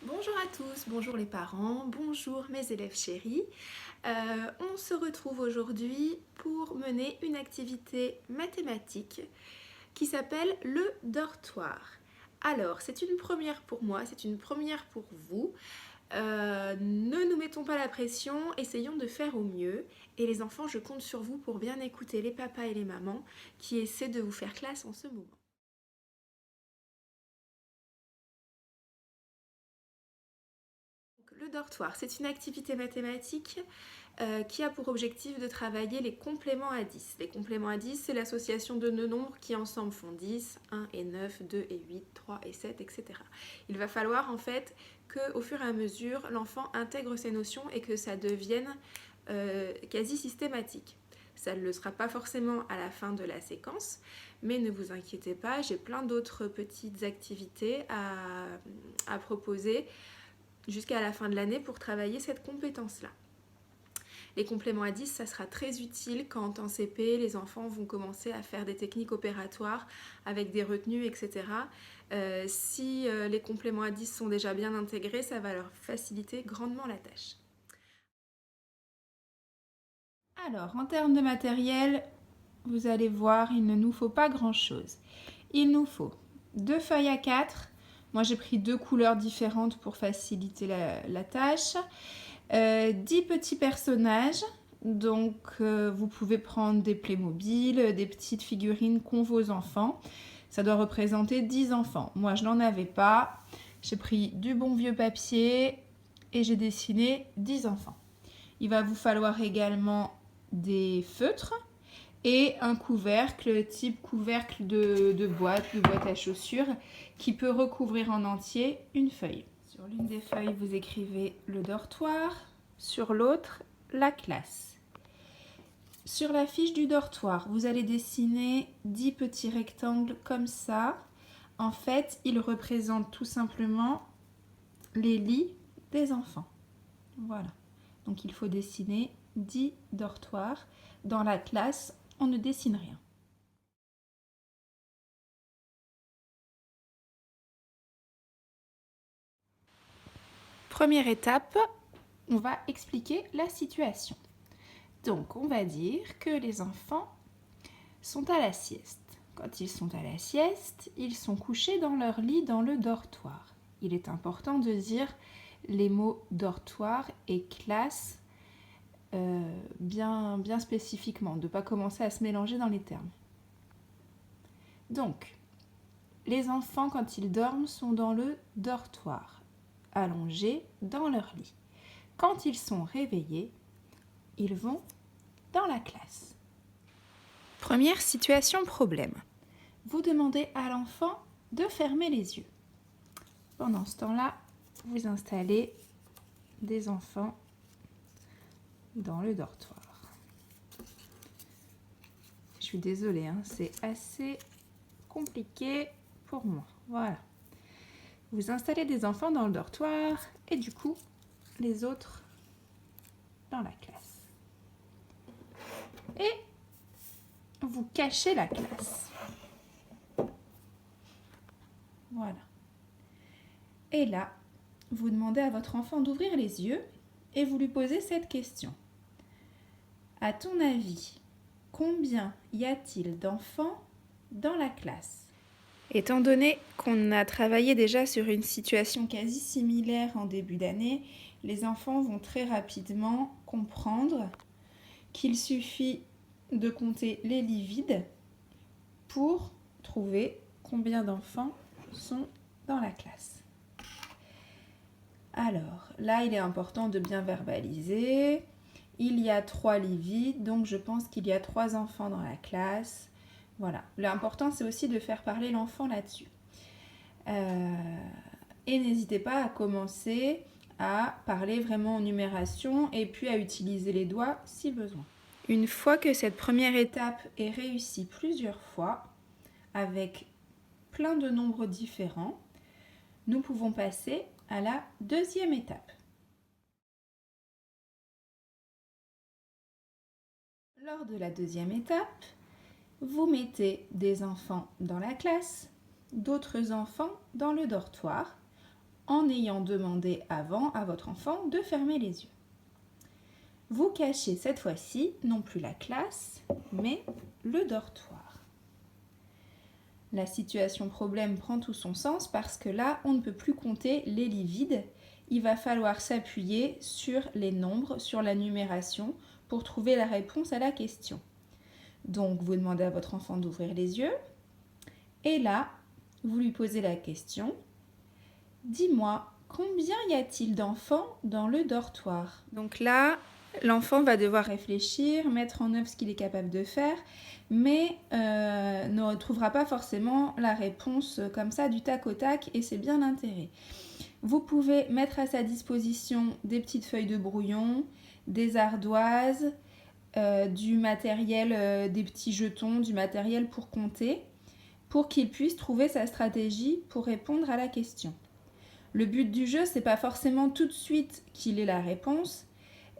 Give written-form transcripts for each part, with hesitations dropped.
Bonjour à tous, bonjour les parents, bonjour mes élèves chéris. On se retrouve aujourd'hui pour mener une activité mathématique qui s'appelle le dortoir. Alors, c'est une première pour moi, c'est une première pour vous. Ne nous mettons pas la pression, essayons de faire au mieux. Et les enfants, je compte sur vous pour bien écouter les papas et les mamans qui essaient de vous faire classe en ce moment. Le dortoir, c'est une activité mathématique qui a pour objectif de travailler les compléments à 10. Les compléments à 10, c'est l'association de deux nombres qui ensemble font 10, 1 et 9, 2 et 8, 3 et 7, etc. Il va falloir en fait qu'au fur et à mesure, l'enfant intègre ces notions et que ça devienne quasi systématique. Ça ne le sera pas forcément à la fin de la séquence, mais ne vous inquiétez pas, j'ai plein d'autres petites activités à proposer jusqu'à la fin de l'année pour travailler cette compétence-là. Les compléments à 10, ça sera très utile quand en CP, les enfants vont commencer à faire des techniques opératoires avec des retenues, etc. Si les compléments à 10 sont déjà bien intégrés, ça va leur faciliter grandement la tâche. Alors, en termes de matériel, vous allez voir, il ne nous faut pas grand-chose. Il nous faut 2 feuilles à 4. Moi, j'ai pris 2 couleurs différentes pour faciliter la tâche. 10 petits personnages. Donc, vous pouvez prendre des Playmobil, des petites figurines qu'ont vos enfants. Ça doit représenter 10 enfants. Moi, je n'en avais pas. J'ai pris du bon vieux papier et j'ai dessiné 10 enfants. Il va vous falloir également des feutres et un couvercle, type couvercle de boîte à chaussures, qui peut recouvrir en entier une feuille. Sur l'une des feuilles, vous écrivez le dortoir, sur l'autre, la classe. Sur la fiche du dortoir, vous allez dessiner 10 petits rectangles comme ça. En fait, ils représentent tout simplement les lits des enfants. Voilà. Donc il faut dessiner 10 dortoirs. Dans la classe, on ne dessine rien. Première étape, on va expliquer la situation. Donc, on va dire que les enfants sont à la sieste. Quand ils sont à la sieste, ils sont couchés dans leur lit dans le dortoir. Il est important de dire les mots dortoir et classe bien spécifiquement, de ne pas commencer à se mélanger dans les termes. Donc, les enfants, quand ils dorment, sont dans le dortoir, allongés dans leur lit. Quand ils sont réveillés, ils vont dans la classe. Première situation problème. Vous demandez à l'enfant de fermer les yeux. Pendant ce temps-là, vous installez des enfants dans le dortoir. Je suis désolée, c'est assez compliqué pour moi. Voilà. Vous installez des enfants dans le dortoir et du coup, les autres dans la classe. Et vous cachez la classe. Voilà. Et là, vous demandez à votre enfant d'ouvrir les yeux et vous lui posez cette question. À ton avis, combien y a-t-il d'enfants dans la classe ? Étant donné qu'on a travaillé déjà sur une situation quasi similaire en début d'année, les enfants vont très rapidement comprendre qu'il suffit de compter les lits vides pour trouver combien d'enfants sont dans la classe. Alors, là, il est important de bien verbaliser. Il y a 3 lits vides, donc je pense qu'il y a 3 enfants dans la classe. Voilà. L'important, c'est aussi de faire parler l'enfant là-dessus. Et n'hésitez pas à commencer à parler vraiment en numération et puis à utiliser les doigts si besoin. Une fois que cette première étape est réussie plusieurs fois, avec plein de nombres différents, nous pouvons passer à la deuxième étape. Lors de la deuxième étape, vous mettez des enfants dans la classe, d'autres enfants dans le dortoir, en ayant demandé avant à votre enfant de fermer les yeux. Vous cachez cette fois-ci non plus la classe, mais le dortoir. La situation problème prend tout son sens parce que là, on ne peut plus compter les lits vides. Il va falloir s'appuyer sur les nombres, sur la numération pour trouver la réponse à la question. Donc, vous demandez à votre enfant d'ouvrir les yeux et là, vous lui posez la question. Dis-moi, combien y a-t-il d'enfants dans le dortoir? Donc là, l'enfant va devoir réfléchir, mettre en œuvre ce qu'il est capable de faire, mais ne retrouvera pas forcément la réponse comme ça du tac au tac, et c'est bien l'intérêt. Vous pouvez mettre à sa disposition des petites feuilles de brouillon, des ardoises, du matériel, des petits jetons, du matériel pour compter, pour qu'il puisse trouver sa stratégie pour répondre à la question. Le but du jeu, c'est pas forcément tout de suite qu'il ait la réponse.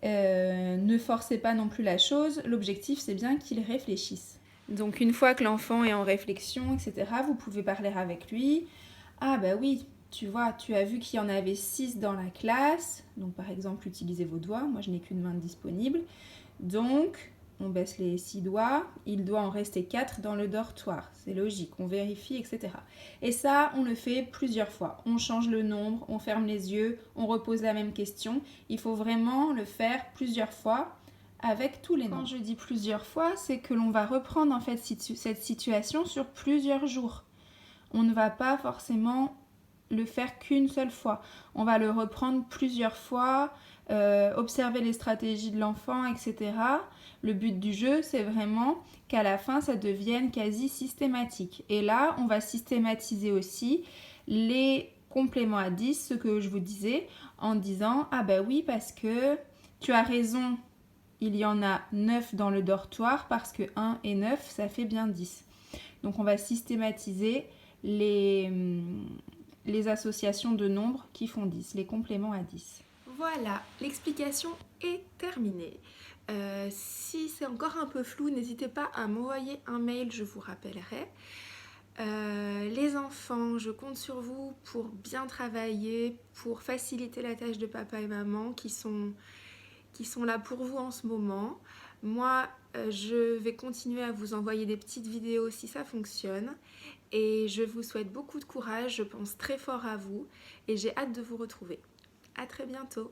Ne forcez pas non plus la chose. L'objectif, c'est bien qu'il réfléchisse. Donc, une fois que l'enfant est en réflexion, etc., vous pouvez parler avec lui. Ah bah oui, tu vois, tu as vu qu'il y en avait 6 dans la classe. Donc, par exemple, utilisez vos doigts. Moi, je n'ai qu'une main disponible. Donc, on baisse les 6 doigts, il doit en rester 4 dans le dortoir. C'est logique, on vérifie, etc. Et ça, on le fait plusieurs fois. On change le nombre, on ferme les yeux, on repose la même question. Il faut vraiment le faire plusieurs fois avec tous les nombres. Quand je dis plusieurs fois, c'est que l'on va reprendre en fait cette situation sur plusieurs jours. On ne va pas forcément le faire qu'une seule fois. On va le reprendre plusieurs fois, observer les stratégies de l'enfant, etc. Le but du jeu, c'est vraiment qu'à la fin, ça devienne quasi systématique. Et là, on va systématiser aussi les compléments à 10, ce que je vous disais, en disant « Ah bah oui, parce que tu as raison, il y en a 9 dans le dortoir, parce que 1 et 9, ça fait bien 10. » Donc on va systématiser les associations de nombres qui font 10, les compléments à 10. Voilà, l'explication est terminée. Si c'est encore un peu flou, n'hésitez pas à m'envoyer un mail, je vous rappellerai. Les enfants, je compte sur vous pour bien travailler, pour faciliter la tâche de papa et maman qui sont là pour vous en ce moment. Moi, je vais continuer à vous envoyer des petites vidéos si ça fonctionne. Et je vous souhaite beaucoup de courage, je pense très fort à vous et j'ai hâte de vous retrouver. À très bientôt.